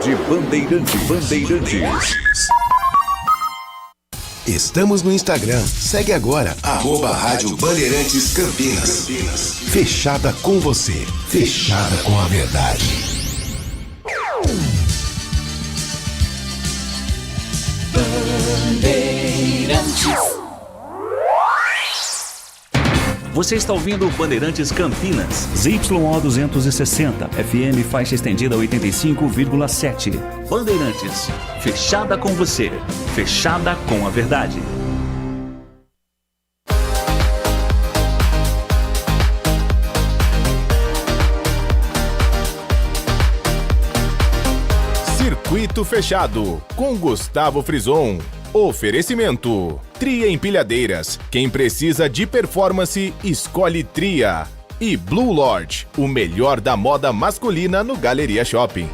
De Bandeirantes. Estamos no Instagram. Segue agora, @Rádio Bandeirantes Campinas. Fechada com você. Fechada com a verdade. Bandeirantes. Você está ouvindo Bandeirantes Campinas, ZYO 260, FM faixa estendida 85,7. Bandeirantes, fechada com você, fechada com a verdade. Circuito Fechado, com Gustavo Frison. Oferecimento: Tria Empilhadeiras. Quem precisa de performance, escolhe Tria. E Blue Lodge, o melhor da moda masculina no Galeria Shopping.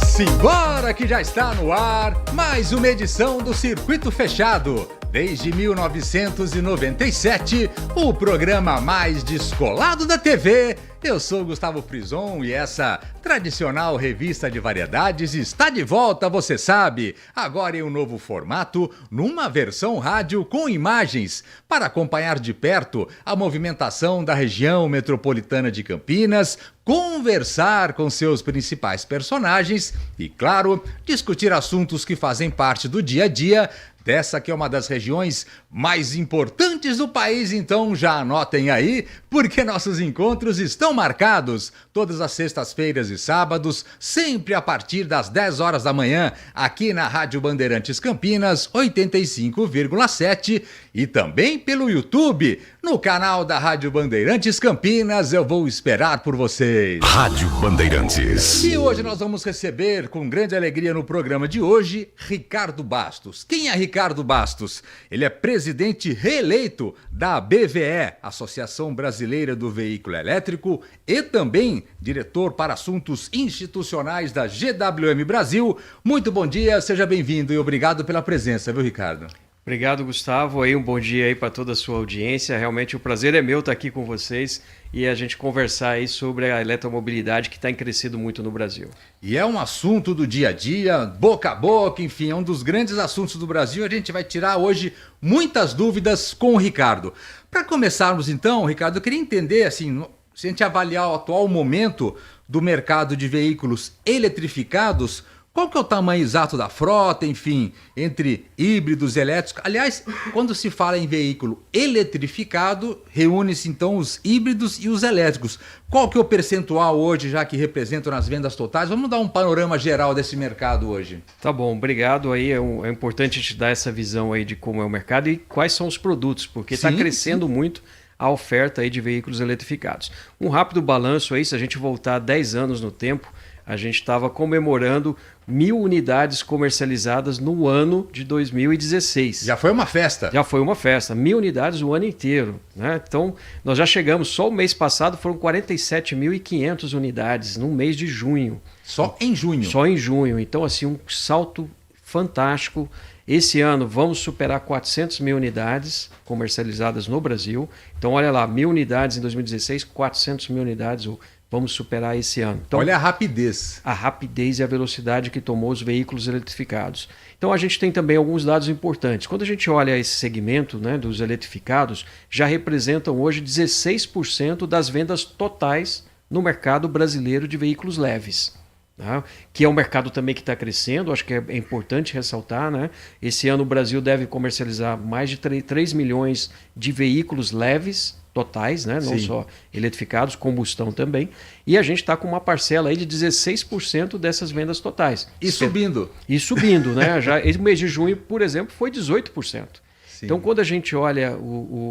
Simbora que já está no ar mais uma edição do Circuito Fechado. Desde 1997, o programa mais descolado da TV. Eu sou Gustavo Frison e essa tradicional revista de variedades está de volta, você sabe, agora em um novo formato, numa versão rádio com imagens, para acompanhar de perto a movimentação da região metropolitana de Campinas, conversar com seus principais personagens e, claro, discutir assuntos que fazem parte do dia a dia dessa que é uma das regiões mais importantes do país. Então já anotem aí, porque nossos encontros estão marcados todas as sextas-feiras e sábados, sempre a partir das 10 horas da manhã, aqui na Rádio Bandeirantes Campinas, 85,7 e também pelo YouTube, no canal da Rádio Bandeirantes Campinas. Eu vou esperar por vocês. Rádio Bandeirantes. E hoje nós vamos receber com grande alegria no programa de hoje, Ricardo Bastos. Quem é Ricardo Bastos? Ele é presidente reeleito da BVE, Associação Brasileira do Veículo Elétrico, e também diretor para assuntos institucionais da GWM Brasil. Muito bom dia, seja bem-vindo e obrigado pela presença, viu, Ricardo? Obrigado, Gustavo. Aí, um bom dia aí para toda a sua audiência. Realmente o prazer é meu estar aqui com vocês e a gente conversar aí sobre a eletromobilidade que está crescendo muito no Brasil. E é um assunto do dia a dia, boca a boca, enfim, é um dos grandes assuntos do Brasil. A gente vai tirar hoje muitas dúvidas com o Ricardo. Para começarmos então, Ricardo, eu queria entender, assim, se a gente avaliar o atual momento do mercado de veículos eletrificados, qual que é o tamanho exato da frota, enfim, entre híbridos e elétricos? Aliás, quando se fala em veículo eletrificado, reúne-se então os híbridos e os elétricos. Qual que é o percentual hoje, já que representam nas vendas totais? Vamos dar um panorama geral desse mercado hoje. Tá bom, obrigado. Aí é importante te dar essa visão aí de como é o mercado e quais são os produtos, porque está crescendo muito a oferta aí de veículos eletrificados. Um rápido balanço aí, se a gente voltar 10 anos no tempo, a gente estava comemorando 1.000 unidades comercializadas no ano de 2016. Já foi uma festa. Já foi uma festa. 1.000 unidades o ano inteiro, né? Então, nós já chegamos, só o mês passado foram 47.500 unidades no mês de junho. Só em junho? Só em junho. Então, assim, um salto fantástico. Esse ano vamos superar 400 mil unidades comercializadas no Brasil. Então, olha lá, 1.000 unidades em 2016, 400 mil unidades vamos superar esse ano. Então, olha a rapidez. A rapidez e a velocidade que tomou os veículos eletrificados. Então a gente tem também alguns dados importantes. Quando a gente olha esse segmento, né, dos eletrificados, já representam hoje 16% das vendas totais no mercado brasileiro de veículos leves. Tá? Que é um mercado também que está crescendo, acho que é importante ressaltar, né? Esse ano o Brasil deve comercializar mais de 3 milhões de veículos leves totais, né? Não só eletrificados, combustão também. E a gente está com uma parcela aí de 16% dessas vendas totais. E subindo. E subindo, né? Já, esse mês de junho, por exemplo, foi 18%. Sim. Então, quando a gente olha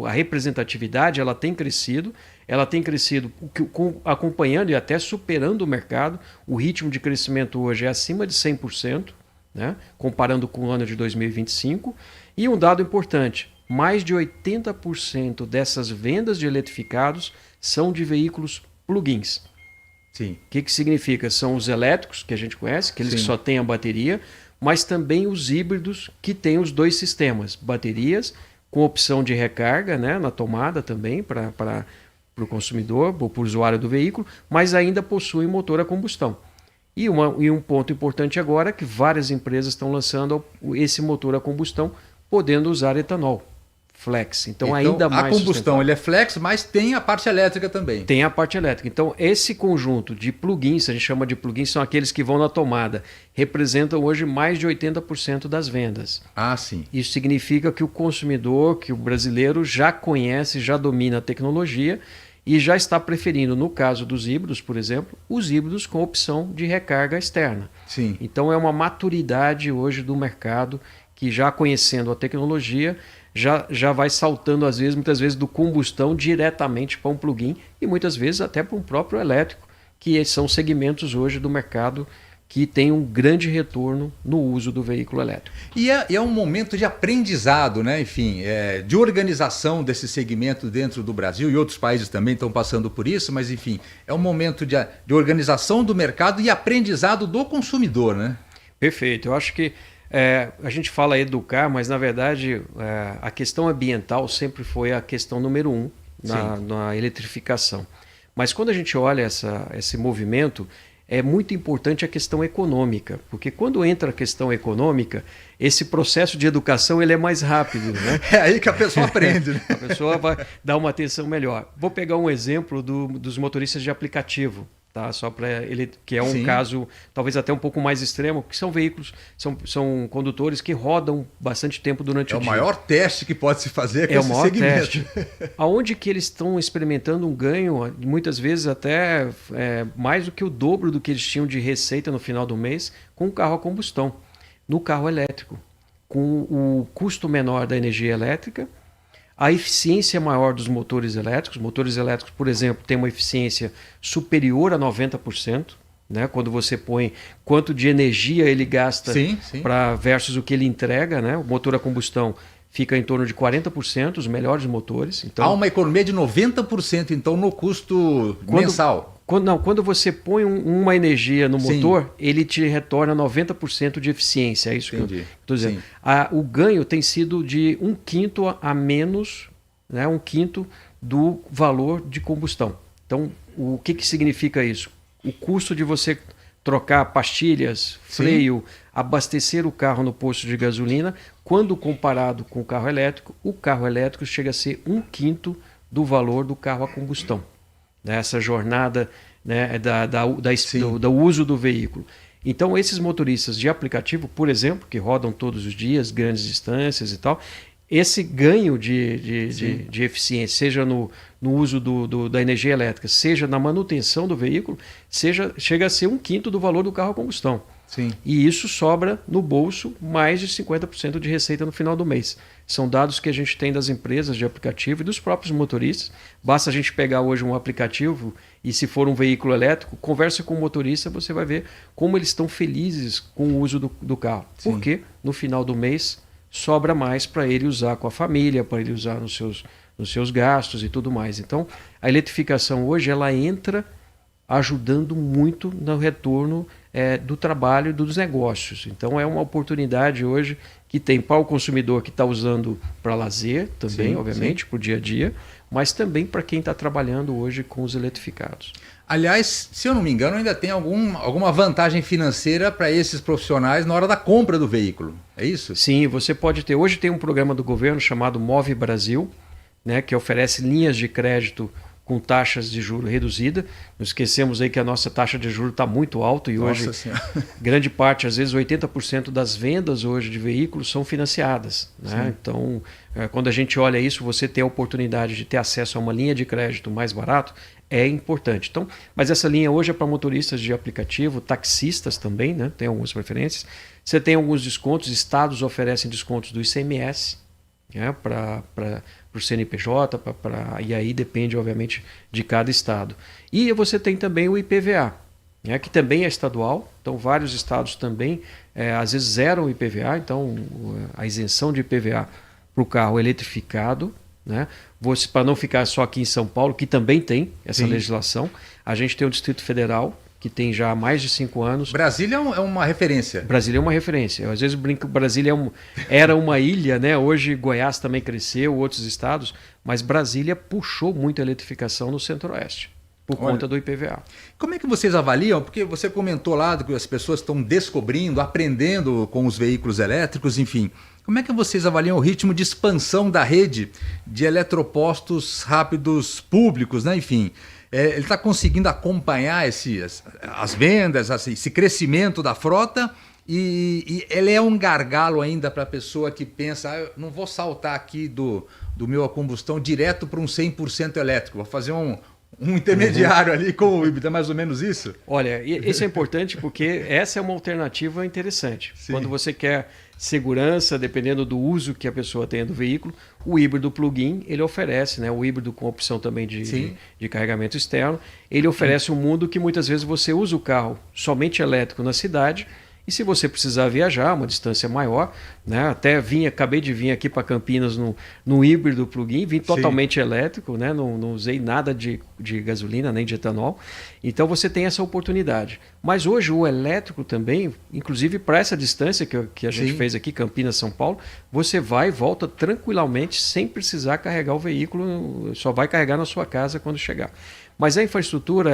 a representatividade, ela tem crescido acompanhando e até superando o mercado. O ritmo de crescimento hoje é acima de 100%, né? Comparando com o ano de 2025. E um dado importante, mais de 80% dessas vendas de eletrificados são de veículos plug-ins. Sim. O que significa? São os elétricos que a gente conhece, aqueles que só têm a bateria, mas também os híbridos que têm os dois sistemas, baterias com opção de recarga, né, na tomada também, para para o consumidor, para o usuário do veículo, mas ainda possuem motor a combustão. E um ponto importante agora é que várias empresas estão lançando esse motor a combustão, podendo usar etanol flex. Então ainda mais a combustão ele é flex, mas tem a parte elétrica também. Tem a parte elétrica. Então esse conjunto de plugins, a gente chama de plugins, são aqueles que vão na tomada, representam hoje mais de 80% das vendas. Ah, sim. Isso significa que o consumidor, que o brasileiro já conhece, já domina a tecnologia e já está preferindo, no caso dos híbridos, por exemplo, os híbridos com opção de recarga externa. Sim. Então é uma maturidade hoje do mercado que, já conhecendo a tecnologia, já vai saltando, muitas vezes, do combustão diretamente para um plug-in e muitas vezes até para um próprio elétrico, que são segmentos hoje do mercado que tem um grande retorno no uso do veículo elétrico. E é um momento de aprendizado, né? Enfim, de organização desse segmento dentro do Brasil, e outros países também estão passando por isso, mas enfim, é um momento de organização do mercado e aprendizado do consumidor, né? Perfeito. Eu acho que a gente fala educar, mas na verdade a questão ambiental sempre foi a questão número 1 na eletrificação. Mas quando a gente olha esse movimento, é muito importante a questão econômica, porque quando entra a questão econômica, esse processo de educação ele é mais rápido, né? É aí que a pessoa aprende, né? A pessoa vai dar uma atenção melhor. Vou pegar um exemplo dos motoristas de aplicativo, tá? Só para ele, que é um caso talvez até um pouco mais extremo, que são veículos, são condutores que rodam bastante tempo durante o dia. É o maior teste que pode se fazer com esse maior segmento. Teste. Aonde que eles estão experimentando um ganho, muitas vezes até mais do que o dobro do que eles tinham de receita no final do mês, com o carro a combustão, no carro elétrico, com o custo menor da energia elétrica, a eficiência maior dos motores elétricos. Motores elétricos, por exemplo, têm uma eficiência superior a 90%, né? Quando você põe quanto de energia ele gasta versus o que ele entrega, né? O motor a combustão fica em torno de 40%, os melhores motores. Então, há uma economia de 90% então no custo mensal. Quando você põe uma energia no motor, ele te retorna 90% de eficiência. É isso que eu estou dizendo. O ganho tem sido de 1/5 a menos, né, 1/5 do valor de combustão. Então, o que significa isso? O custo de você trocar pastilhas, freio, abastecer o carro no posto de gasolina, quando comparado com o carro elétrico chega a ser 1/5 do valor do carro a combustão. Essa jornada, né, do uso do veículo. Então, esses motoristas de aplicativo, por exemplo, que rodam todos os dias, grandes distâncias e tal, esse ganho de eficiência, seja no uso da energia elétrica, seja na manutenção do veículo, chega a ser 1/5 do valor do carro a combustão. Sim. E isso sobra no bolso mais de 50% de receita no final do mês. São dados que a gente tem das empresas de aplicativo e dos próprios motoristas. Basta a gente pegar hoje um aplicativo e, se for um veículo elétrico, conversa com o motorista, você vai ver como eles estão felizes com o uso do carro. Sim. Porque no final do mês sobra mais para ele usar com a família, para ele usar nos seus gastos e tudo mais. Então, a eletrificação hoje ela entra ajudando muito no retorno do trabalho e dos negócios. Então é uma oportunidade hoje que tem para o consumidor que está usando para lazer também, obviamente, para o dia a dia, mas também para quem está trabalhando hoje com os eletrificados. Aliás, se eu não me engano, ainda tem alguma vantagem financeira para esses profissionais na hora da compra do veículo. É isso? Sim, você pode ter. Hoje tem um programa do governo chamado Move Brasil, né, que oferece linhas de crédito com taxas de juros reduzida. Não esquecemos aí que a nossa taxa de juros está muito alta e hoje grande parte, às vezes 80% das vendas hoje de veículos são financiadas, né? Então, quando a gente olha isso, você ter a oportunidade de ter acesso a uma linha de crédito mais barato é importante. Então, mas essa linha hoje é para motoristas de aplicativo, taxistas também, né? Tem algumas preferências. Você tem alguns descontos, estados oferecem descontos do ICMS, né, para o CNPJ, e aí depende, obviamente, de cada estado. E você tem também o IPVA, né, que também é estadual, então vários estados também, às vezes, zeram o IPVA, então a isenção de IPVA para o carro eletrificado, né, para não ficar só aqui em São Paulo, que também tem essa legislação, a gente tem o Distrito Federal, que tem já mais de 5 anos. Brasília é uma referência. Brasília é uma referência. Eu, às vezes brinco que Brasília era uma ilha, né? Hoje Goiás também cresceu, outros estados, mas Brasília puxou muito a eletrificação no Centro-Oeste, por conta do IPVA. Como é que vocês avaliam? Porque você comentou lá que as pessoas estão descobrindo, aprendendo com os veículos elétricos, enfim. Como é que vocês avaliam o ritmo de expansão da rede de eletropostos rápidos públicos, né? Enfim, ele está conseguindo acompanhar as vendas, esse crescimento da frota e ele é um gargalo ainda para a pessoa que pensa, eu não vou saltar aqui do meu a combustão direto para um 100% elétrico, vou fazer um intermediário ali com o híbrido, é mais ou menos isso? Olha, isso é importante porque essa é uma alternativa interessante. Sim. Quando você quer segurança, dependendo do uso que a pessoa tenha do veículo, o híbrido plug-in, ele oferece, né? O híbrido com opção também de carregamento externo, ele oferece um mundo que muitas vezes você usa o carro somente elétrico na cidade, e se você precisar viajar uma distância maior, né? Até acabei de vir aqui para Campinas no híbrido plug-in, vim totalmente elétrico, né? Não usei nada de gasolina nem de etanol. Então você tem essa oportunidade. Mas hoje o elétrico também, inclusive para essa distância que a gente fez aqui, Campinas-São Paulo, você vai e volta tranquilamente sem precisar carregar o veículo, só vai carregar na sua casa quando chegar. Mas a infraestrutura,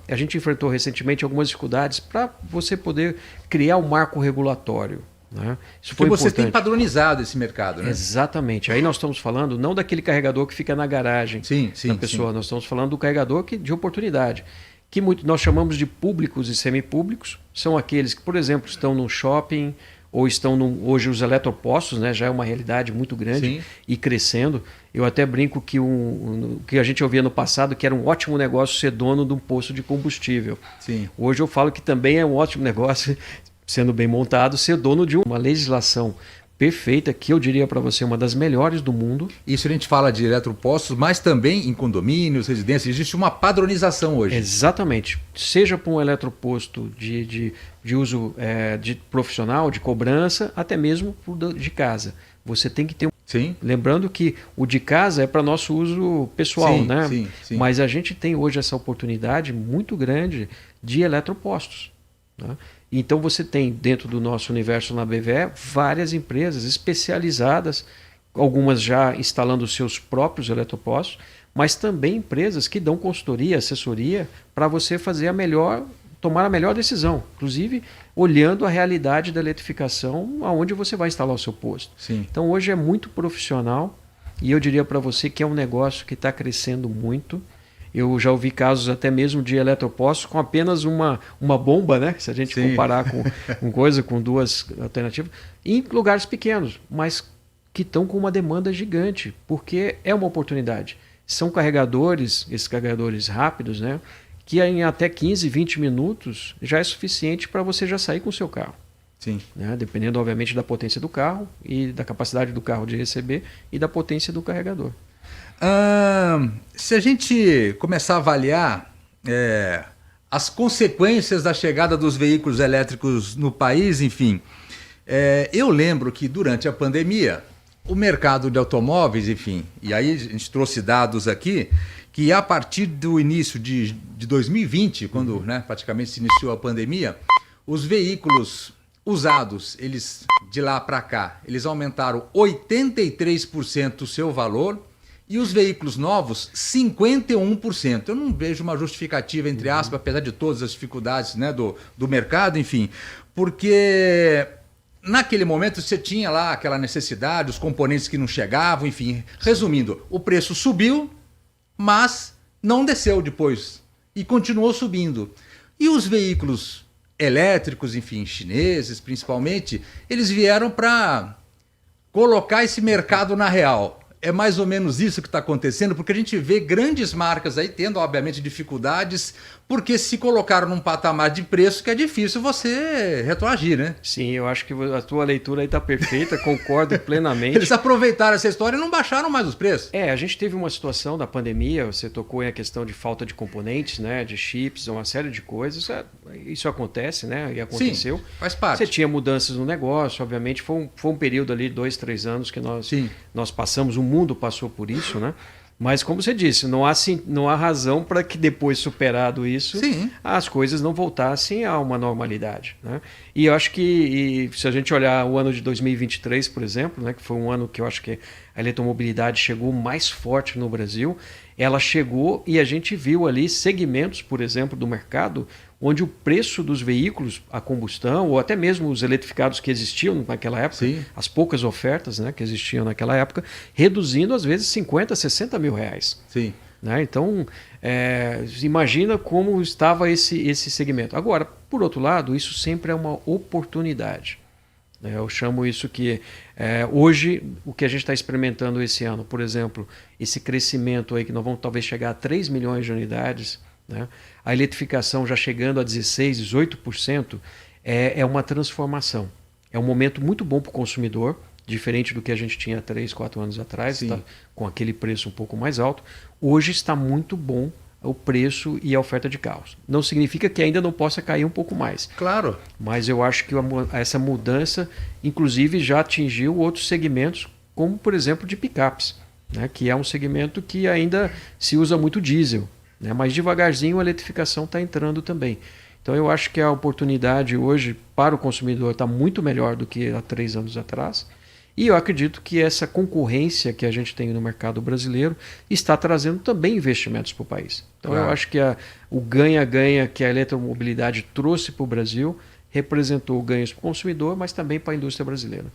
a gente enfrentou recentemente algumas dificuldades para você poder criar um marco regulatório. Né? Isso foi importante. Você tem padronizado esse mercado, né? Exatamente. Aí nós estamos falando não daquele carregador que fica na garagem da pessoa, nós estamos falando do carregador de oportunidade, que nós chamamos de públicos e semipúblicos. São aqueles que, por exemplo, estão no shopping, ou estão hoje os eletropostos, né, já é uma realidade muito grande e crescendo. Eu até brinco que que a gente ouvia no passado que era um ótimo negócio ser dono de um posto de combustível. Sim. Hoje eu falo que também é um ótimo negócio, sendo bem montado, ser dono de uma legislação perfeita, que eu diria para você uma das melhores do mundo. Isso a gente fala de eletropostos, mas também em condomínios, residências, existe uma padronização hoje. Exatamente. Seja para um eletroposto de uso de profissional, de cobrança, até mesmo de casa. Você tem que ter Lembrando que o de casa é para nosso uso pessoal, né? Sim. Mas a gente tem hoje essa oportunidade muito grande de eletropostos. Né? Então você tem dentro do nosso universo na BVE várias empresas especializadas, algumas já instalando os seus próprios eletropostos, mas também empresas que dão consultoria, assessoria para você fazer tomar a melhor decisão, inclusive olhando a realidade da eletrificação aonde você vai instalar o seu posto. Sim. Então hoje é muito profissional e eu diria para você que é um negócio que está crescendo muito. Eu já ouvi casos até mesmo de eletropostos com apenas uma bomba, né? Se a gente comparar com duas alternativas, em lugares pequenos, mas que estão com uma demanda gigante, porque é uma oportunidade. São esses carregadores rápidos, né? Que em até 15, 20 minutos já é suficiente para você já sair com o seu carro. Sim. Né? Dependendo, obviamente, da potência do carro e da capacidade do carro de receber e da potência do carregador. Se a gente começar a avaliar as consequências da chegada dos veículos elétricos no país, enfim, eu lembro que durante a pandemia, o mercado de automóveis, enfim, e aí a gente trouxe dados aqui, que a partir do início de 2020, quando praticamente se iniciou a pandemia, os veículos usados, eles de lá para cá, eles aumentaram 83% o seu valor, e os veículos novos, 51%. Eu não vejo uma justificativa, entre aspas, apesar de todas as dificuldades do mercado, enfim, porque naquele momento você tinha lá aquela necessidade, os componentes que não chegavam, enfim. Resumindo, o preço subiu, mas não desceu depois e continuou subindo. E os veículos elétricos, enfim, chineses principalmente, eles vieram para colocar esse mercado na real. É mais ou menos isso que está acontecendo, porque a gente vê grandes marcas aí tendo, obviamente, dificuldades, porque se colocaram num patamar de preço que é difícil você retroagir, né? Sim, eu acho que a tua leitura aí está perfeita, concordo plenamente. Eles aproveitaram essa história e não baixaram mais os preços. A gente teve uma situação da pandemia, você tocou em a questão de falta de componentes, né, de chips, uma série de coisas. Isso acontece, né? E aconteceu. Sim, faz parte. Você tinha mudanças no negócio, obviamente, foi um período ali, 2, 3 anos que nós passamos, o mundo passou por isso, né? Mas, como você disse, não há razão para que depois, superado isso, Sim. as coisas não voltassem a uma normalidade, né? E eu acho que, se a gente olhar o ano de 2023, por exemplo, né, que foi um ano que eu acho que a eletromobilidade chegou mais forte no Brasil, ela chegou e a gente viu ali segmentos, por exemplo, do mercado, onde o preço dos veículos a combustão, ou até mesmo os eletrificados que existiam naquela época, Sim. as poucas ofertas, né, que existiam naquela época, reduzindo às vezes 50, 60 mil reais. Sim. Né? Então, imagina como estava esse segmento. Agora, por outro lado, isso sempre é uma oportunidade. Eu chamo isso que hoje, o que a gente está experimentando esse ano, por exemplo, esse crescimento aí que nós vamos talvez chegar a 3 milhões de unidades, né? A eletrificação já chegando a 16%, 18%, é uma transformação. É um momento muito bom para o consumidor, diferente do que a gente tinha 3, 4 anos atrás, tá, com aquele preço um pouco mais alto. Hoje está muito bom o preço e a oferta de carros. Não significa que ainda não possa cair um pouco mais. Claro. Mas eu acho que essa mudança, inclusive, já atingiu outros segmentos, como, por exemplo, de picapes, né, que é um segmento que ainda se usa muito diesel, né, mas devagarzinho a eletrificação está entrando também. Então eu acho que a oportunidade hoje para o consumidor está muito melhor do que há 3 anos atrás. E eu acredito que essa concorrência que a gente tem no mercado brasileiro está trazendo também investimentos para o país. Então eu acho que o ganha-ganha que a eletromobilidade trouxe para o Brasil representou ganhos para o consumidor, mas também para a indústria brasileira.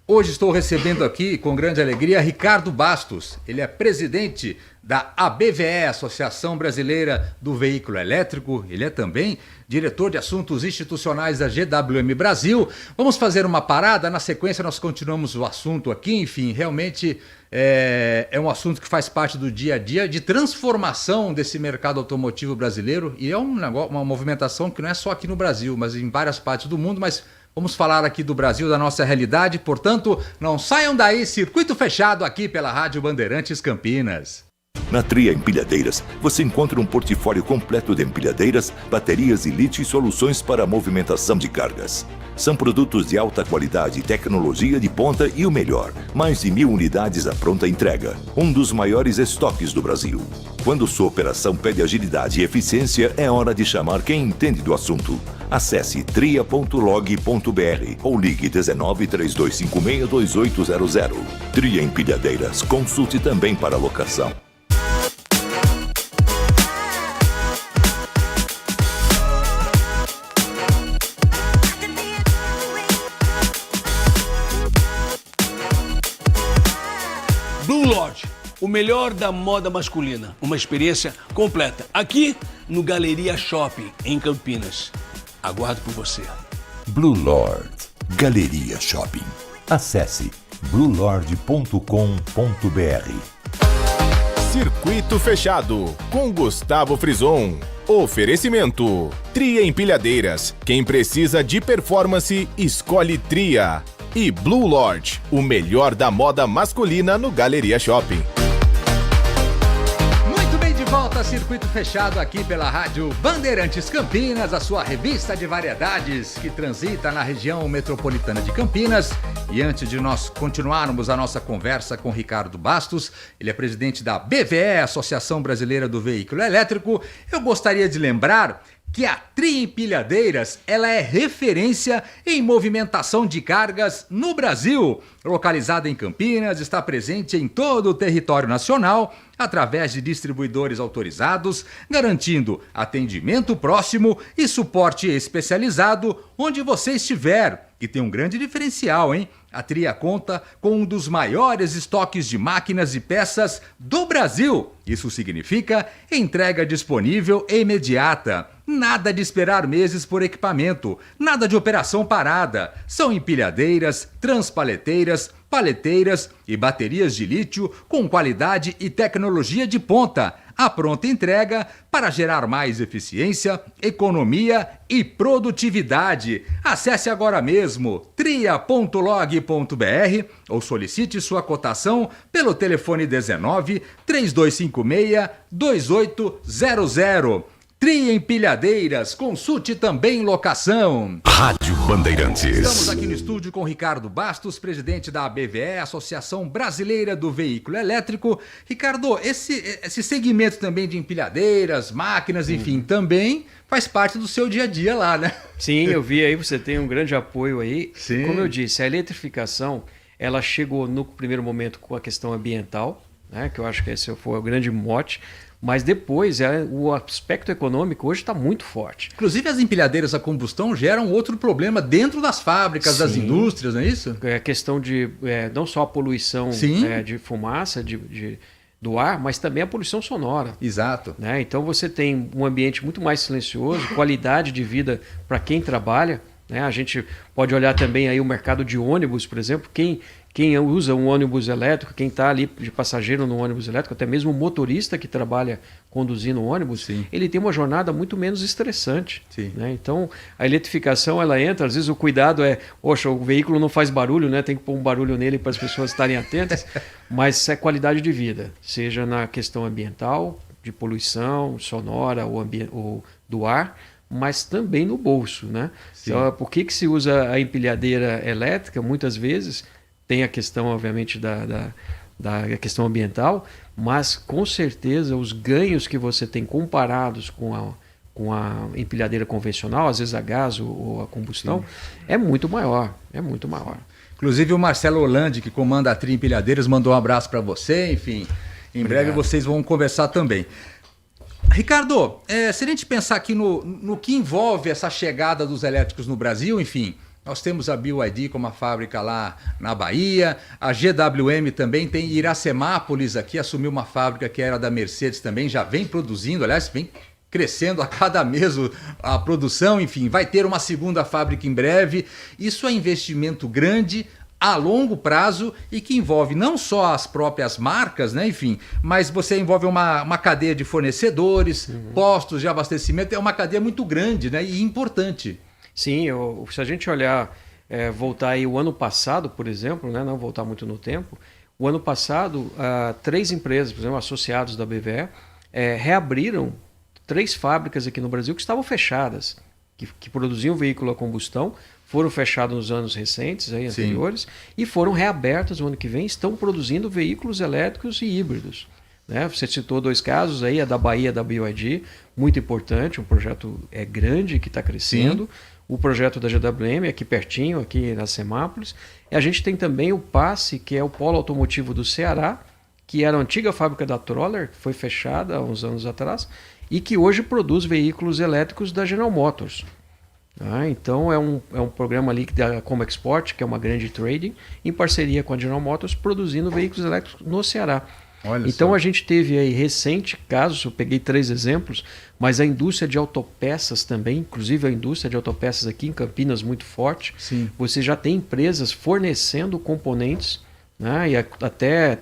Hoje estou recebendo aqui, com grande alegria, Ricardo Bastos. Ele é presidente da ABVE, Associação Brasileira do Veículo Elétrico. Ele é também diretor de assuntos institucionais da GWM Brasil. Vamos fazer uma parada, na sequência nós continuamos o assunto aqui. Enfim, realmente é um assunto que faz parte do dia a dia de transformação desse mercado automotivo brasileiro. E é uma movimentação que não é só aqui no Brasil, mas em várias partes do mundo, mas vamos falar aqui do Brasil, da nossa realidade. Portanto, não saiam daí, circuito fechado aqui pela Rádio Bandeirantes Campinas. Na Tria Empilhadeiras, você encontra um portfólio completo de empilhadeiras, baterias e lítio e soluções para a movimentação de cargas. São produtos de alta qualidade, tecnologia de ponta e o melhor, mais de 1.000 unidades à pronta entrega. Um dos maiores estoques do Brasil. Quando sua operação pede agilidade e eficiência, é hora de chamar quem entende do assunto. Acesse tria.log.br ou ligue 19 3256 2800. Tria Empilhadeiras, consulte também para locação. Blue Lord, o melhor da moda masculina. Uma experiência completa. Aqui no Galeria Shopping, em Campinas. Aguardo por você. Blue Lord, Galeria Shopping. Acesse bluelord.com.br. Circuito fechado com Gustavo Frison. Oferecimento: Tria Empilhadeiras. Quem precisa de performance, escolhe Tria. E Blue Lord, o melhor da moda masculina no Galeria Shopping. Muito bem, de volta a circuito fechado aqui pela Rádio Bandeirantes Campinas, a sua revista de variedades que transita na região metropolitana de Campinas. E antes de nós continuarmos a nossa conversa com Ricardo Bastos, ele é presidente da BVE, Associação Brasileira do Veículo Elétrico, eu gostaria de lembrar que a Tria Empilhadeiras, ela é referência em movimentação de cargas no Brasil. Localizada em Campinas, está presente em todo o território nacional, através de distribuidores autorizados, garantindo atendimento próximo e suporte especializado onde você estiver. E tem um grande diferencial, hein? A Tria conta com um dos maiores estoques de máquinas e peças do Brasil. Isso significa entrega disponível e imediata. Nada de esperar meses por equipamento, nada de operação parada. São empilhadeiras, transpaleteiras, paleteiras e baterias de lítio com qualidade e tecnologia de ponta. A pronta entrega para gerar mais eficiência, economia e produtividade. Acesse agora mesmo tria.log.br ou solicite sua cotação pelo telefone 19 3256 2800. Tri Empilhadeiras, consulte também locação. Rádio Bandeirantes. Estamos aqui no estúdio com Ricardo Bastos, presidente da ABVE, Associação Brasileira do Veículo Elétrico. Ricardo, esse segmento também de empilhadeiras, máquinas, enfim, também faz parte do seu dia a dia lá, né? Sim, eu vi aí, você tem um grande apoio aí. Sim. Como eu disse, a eletrificação, ela chegou no primeiro momento com a questão ambiental, né, que eu acho que esse foi o grande mote. Mas depois, o aspecto econômico hoje está muito forte. Inclusive as empilhadeiras a combustão geram outro problema dentro das fábricas, das indústrias, não é isso? É a questão de não só a poluição de fumaça, do ar, mas também a poluição sonora. Exato. Né? Então você tem um ambiente muito mais silencioso, qualidade de vida para quem trabalha. Né? A gente pode olhar também aí o mercado de ônibus, por exemplo. Quem usa um ônibus elétrico, quem está ali de passageiro no ônibus elétrico, até mesmo o motorista que trabalha conduzindo o ônibus, ele tem uma jornada muito menos estressante. Né? Então, a eletrificação, ela entra, às vezes o cuidado poxa, o veículo não faz barulho, né? Tem que pôr um barulho nele para as pessoas estarem atentas, mas é qualidade de vida, seja na questão ambiental, de poluição sonora ou do ar, mas também no bolso. Né? Então, por que se usa a empilhadeira elétrica? Muitas vezes tem a questão, obviamente, da questão ambiental, mas com certeza os ganhos que você tem comparados com a empilhadeira convencional, às vezes a gás ou a combustão, é muito maior. É muito maior. Inclusive o Marcelo Hollande, que comanda a Tri Empilhadeiras, mandou um abraço para você, enfim. Em breve vocês vão conversar também. Ricardo, se a gente pensar aqui no que envolve essa chegada dos elétricos no Brasil, enfim, nós temos a BYD como a fábrica lá na Bahia, a GWM também tem Iracemápolis aqui, assumiu uma fábrica que era da Mercedes também, já vem produzindo, aliás, vem crescendo a cada mês a produção, enfim, vai ter uma segunda fábrica em breve. Isso é investimento grande, a longo prazo e que envolve não só as próprias marcas, né, enfim, mas você envolve uma cadeia de fornecedores, postos de abastecimento, é uma cadeia muito grande, né, e importante. Sim, se a gente olhar, voltar aí o ano passado, por exemplo, né, não voltar muito no tempo, o ano passado, 3 empresas, por exemplo, associados da BVE, reabriram 3 fábricas aqui no Brasil que estavam fechadas, que produziam veículo a combustão, foram fechadas nos anos recentes, aí, anteriores, e foram reabertas no ano que vem, estão produzindo veículos elétricos e híbridos. Né? Você citou 2 casos aí, a da Bahia, da BYD, muito importante, um projeto grande que está crescendo. O projeto da GWM, aqui pertinho, aqui na Semápolis. E a gente tem também o PASSE, que é o Polo Automotivo do Ceará, que era a antiga fábrica da Troller, que foi fechada há uns anos atrás, e que hoje produz veículos elétricos da General Motors. Então é um programa ali da Como Export, que é uma grande trading, em parceria com a General Motors, produzindo veículos elétricos no Ceará. Então a gente teve aí recente casos, eu peguei 3 exemplos, mas a indústria de autopeças também, inclusive a indústria de autopeças aqui em Campinas muito forte. Você já tem empresas fornecendo componentes, né, e até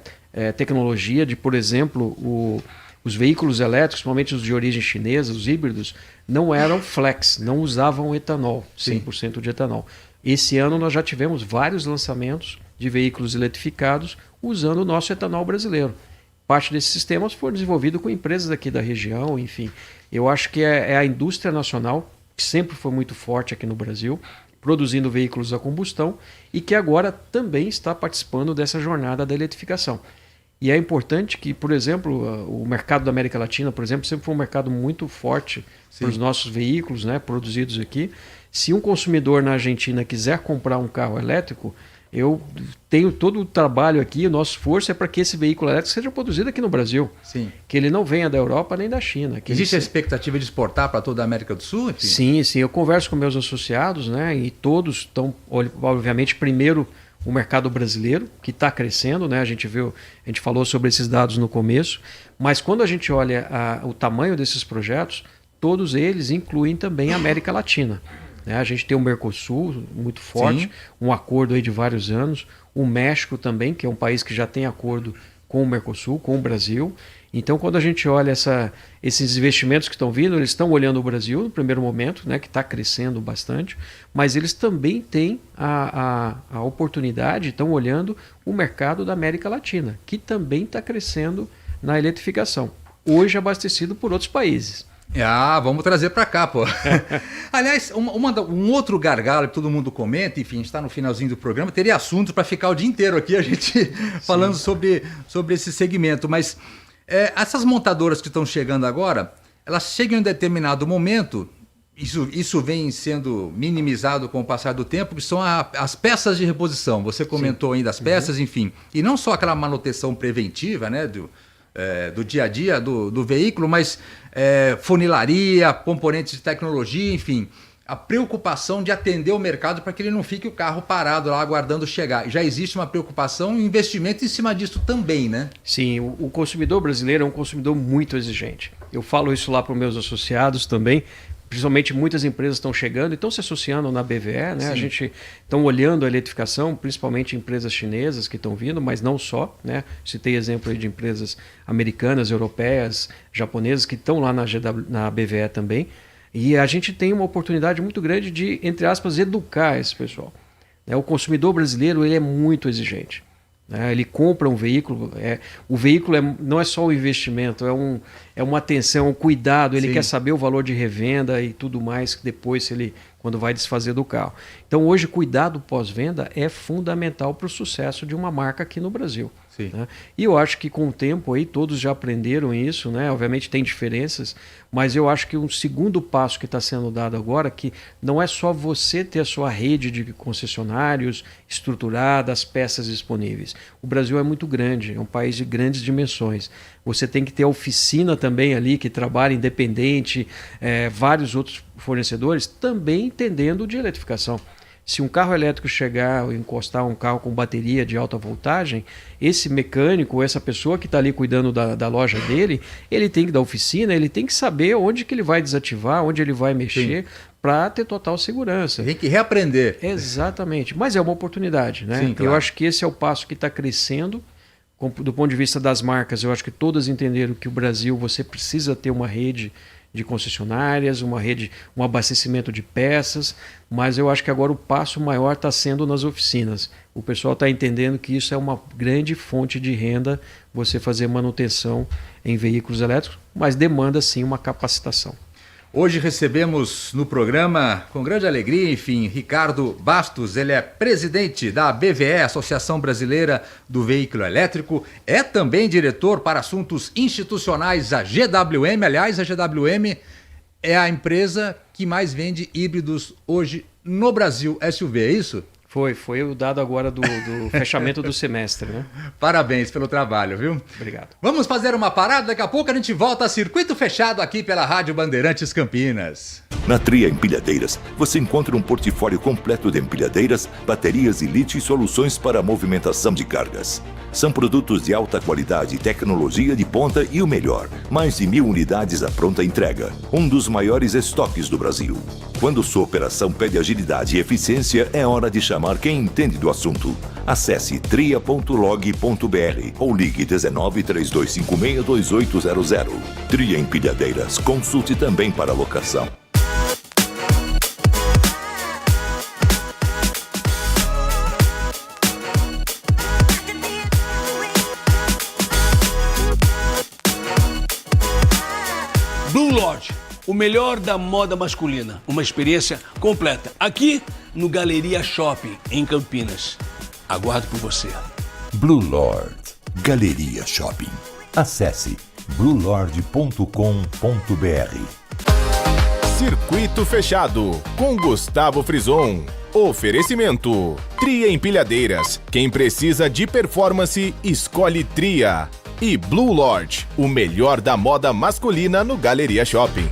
tecnologia de, por exemplo, os veículos elétricos, principalmente os de origem chinesa, os híbridos, não eram flex, não usavam etanol, 100% de etanol. Esse ano nós já tivemos vários lançamentos de veículos eletrificados usando o nosso etanol brasileiro. Parte desses sistemas foi desenvolvido com empresas aqui da região, enfim. Eu acho que é a indústria nacional, que sempre foi muito forte aqui no Brasil, produzindo veículos a combustão e que agora também está participando dessa jornada da eletrificação. E é importante que, por exemplo, o mercado da América Latina, por exemplo, sempre foi um mercado muito forte para os nossos veículos, né, produzidos aqui. Se um consumidor na Argentina quiser comprar um carro elétrico, eu tenho todo o trabalho aqui, o nosso esforço é para que esse veículo elétrico seja produzido aqui no Brasil. Que ele não venha da Europa nem da China. Existe a expectativa de exportar para toda a América do Sul? Enfim? Sim. Eu converso com meus associados, né, e todos estão, obviamente, primeiro o mercado brasileiro, que está crescendo, né? A gente falou sobre esses dados no começo, mas quando a gente olha o tamanho desses projetos, todos eles incluem também a América Latina. A gente tem o Mercosul muito forte, um acordo aí de vários anos, o México também, que é um país que já tem acordo com o Mercosul, com o Brasil. Então, quando a gente olha esses investimentos que estão vindo, eles estão olhando o Brasil no primeiro momento, né, que está crescendo bastante, mas eles também têm a oportunidade, estão olhando o mercado da América Latina, que também está crescendo na eletrificação, hoje abastecido por outros países. Vamos trazer para cá, pô. Aliás, um outro gargalo que todo mundo comenta, enfim, a gente está no finalzinho do programa, teria assunto para ficar o dia inteiro aqui a gente falando sobre esse segmento, mas essas montadoras que estão chegando agora, elas chegam em determinado momento, isso vem sendo minimizado com o passar do tempo, que são as peças de reposição. Você comentou ainda as peças, enfim, e não só aquela manutenção preventiva, né, do dia a dia do veículo, mas funilaria, componentes de tecnologia, enfim, a preocupação de atender o mercado para que ele não fique o carro parado lá aguardando chegar. Já existe uma preocupação e um investimento em cima disso também, né? Sim, o consumidor brasileiro é um consumidor muito exigente. Eu falo isso lá para os meus associados também. Principalmente muitas empresas estão chegando e estão se associando na BVE, né? A gente estão olhando a eletrificação, principalmente empresas chinesas que estão vindo, mas não só, né? Citei exemplo aí de empresas americanas, europeias, japonesas que estão lá na BVE também. E a gente tem uma oportunidade muito grande de, entre aspas, educar esse pessoal. O consumidor brasileiro ele é muito exigente. Ele compra um veículo, o veículo não é só o investimento, é uma atenção, um cuidado, ele quer saber o valor de revenda e tudo mais depois quando vai desfazer do carro. Então hoje cuidado pós-venda é fundamental para o sucesso de uma marca aqui no Brasil. Né? E eu acho que com o tempo aí todos já aprenderam isso, né? Obviamente tem diferenças, mas eu acho que um segundo passo que está sendo dado agora, que não é só você ter a sua rede de concessionários estruturada, as peças disponíveis. O Brasil é muito grande, é um país de grandes dimensões. Você tem que ter a oficina também ali que trabalha independente, vários outros fornecedores também entendendo de eletrificação. Se um carro elétrico chegar ou encostar um carro com bateria de alta voltagem, esse mecânico, essa pessoa que está ali cuidando da loja dele, ele tem que dar oficina, ele tem que saber onde que ele vai desativar, onde ele vai mexer para ter total segurança. Tem que reaprender. Exatamente, mas é uma oportunidade, né? Sim, claro. Eu acho que esse é o passo que está crescendo. Do ponto de vista das marcas, eu acho que todas entenderam que o Brasil você precisa ter uma rede de concessionárias, um abastecimento de peças, mas eu acho que agora o passo maior está sendo nas oficinas. O pessoal está entendendo que isso é uma grande fonte de renda, você fazer manutenção em veículos elétricos, mas demanda sim uma capacitação. Hoje recebemos no programa, com grande alegria, enfim, Ricardo Bastos. Ele é presidente da BVE, Associação Brasileira do Veículo Elétrico. É também diretor para assuntos institucionais da GWM. Aliás, a GWM é a empresa que mais vende híbridos hoje no Brasil. SUV, é isso? Foi o dado agora do fechamento do semestre, né? Parabéns pelo trabalho, viu? Obrigado. Vamos fazer uma parada, daqui a pouco a gente volta a Circuito Fechado aqui pela Rádio Bandeirantes Campinas. Na Tria Empilhadeiras, você encontra um portfólio completo de empilhadeiras, baterias e lítio e soluções para a movimentação de cargas. São produtos de alta qualidade, tecnologia de ponta e o melhor, mais de 1.000 unidades à pronta entrega. Um dos maiores estoques do Brasil. Quando sua operação pede agilidade e eficiência, é hora de chamar quem entende do assunto. Acesse tria.log.br ou ligue 19 3256 2800. Tria Empilhadeiras, consulte também para locação. Blue Lodge, o melhor da moda masculina. Uma experiência completa. Aqui no Galeria Shopping, em Campinas. Aguardo por você. Blue Lord Galeria Shopping. Acesse bluelord.com.br. Circuito Fechado, com Gustavo Frison. Oferecimento: Tria Empilhadeiras. Quem precisa de performance, escolhe Tria. E Blue Lord, o melhor da moda masculina no Galeria Shopping.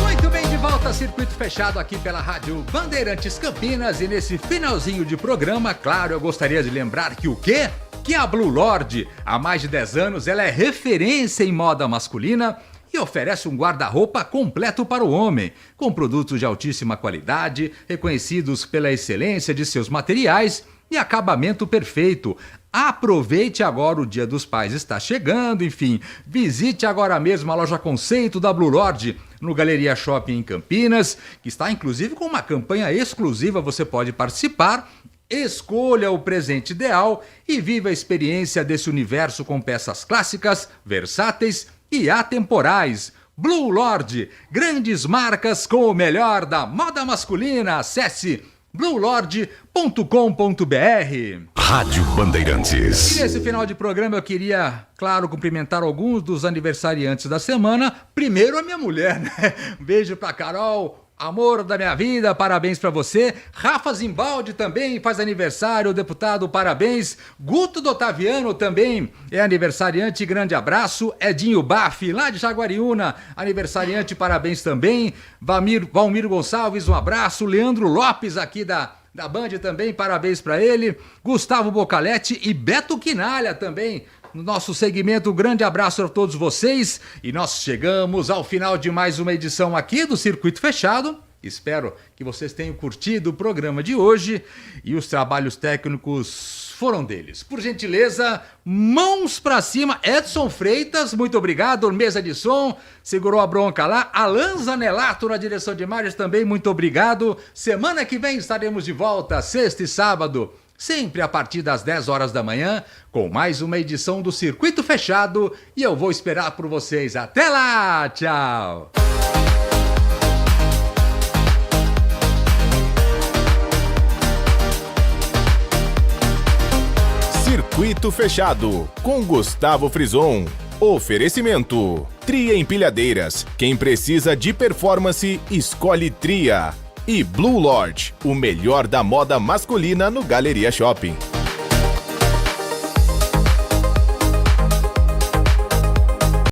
Muito bem, de volta a Circuito Fechado aqui pela Rádio Bandeirantes Campinas. E nesse finalzinho de programa, claro, eu gostaria de lembrar que o quê? Que a Blue Lord, há mais de 10 anos, ela é referência em moda masculina e oferece um guarda-roupa completo para o homem, com produtos de altíssima qualidade, reconhecidos pela excelência de seus materiais e acabamento perfeito. Aproveite agora, o Dia dos Pais está chegando, enfim, visite agora mesmo a loja Conceito da Blue Lord no Galeria Shopping em Campinas, que está inclusive com uma campanha exclusiva, você pode participar. Escolha o presente ideal e viva a experiência desse universo com peças clássicas, versáteis e atemporais. Blue Lord, grandes marcas com o melhor da moda masculina. Acesse bluelord.com.br. Rádio Bandeirantes. E nesse final de programa eu queria, claro, cumprimentar alguns dos aniversariantes da semana. Primeiro a minha mulher, né? Um beijo pra Carol, amor da minha vida, parabéns pra você. Rafa Zimbaldi também faz aniversário, deputado, parabéns. Guto do Otaviano também é aniversariante, grande abraço. Edinho Baff, lá de Jaguariúna, aniversariante, parabéns também. Valmir Gonçalves, um abraço. Leandro Lopes aqui da Band também, parabéns pra ele. Gustavo Bocaletti e Beto Quinalha também no nosso segmento. Um grande abraço a todos vocês. E nós chegamos ao final de mais uma edição aqui do Circuito Fechado. Espero que vocês tenham curtido o programa de hoje e os trabalhos técnicos foram deles. Por gentileza, mãos pra cima. Edson Freitas, muito obrigado. Mesa de som, segurou a bronca lá. Alan Zanelato na direção de imagens também, muito obrigado. Semana que vem estaremos de volta, sexta e sábado, sempre a partir das 10 horas da manhã, com mais uma edição do Circuito Fechado. E eu vou esperar por vocês. Até lá! Tchau! Circuito Fechado, com Gustavo Frison. Oferecimento: Tria Empilhadeiras. Quem precisa de performance, escolhe Tria. E Blue Lord, o melhor da moda masculina no Galeria Shopping.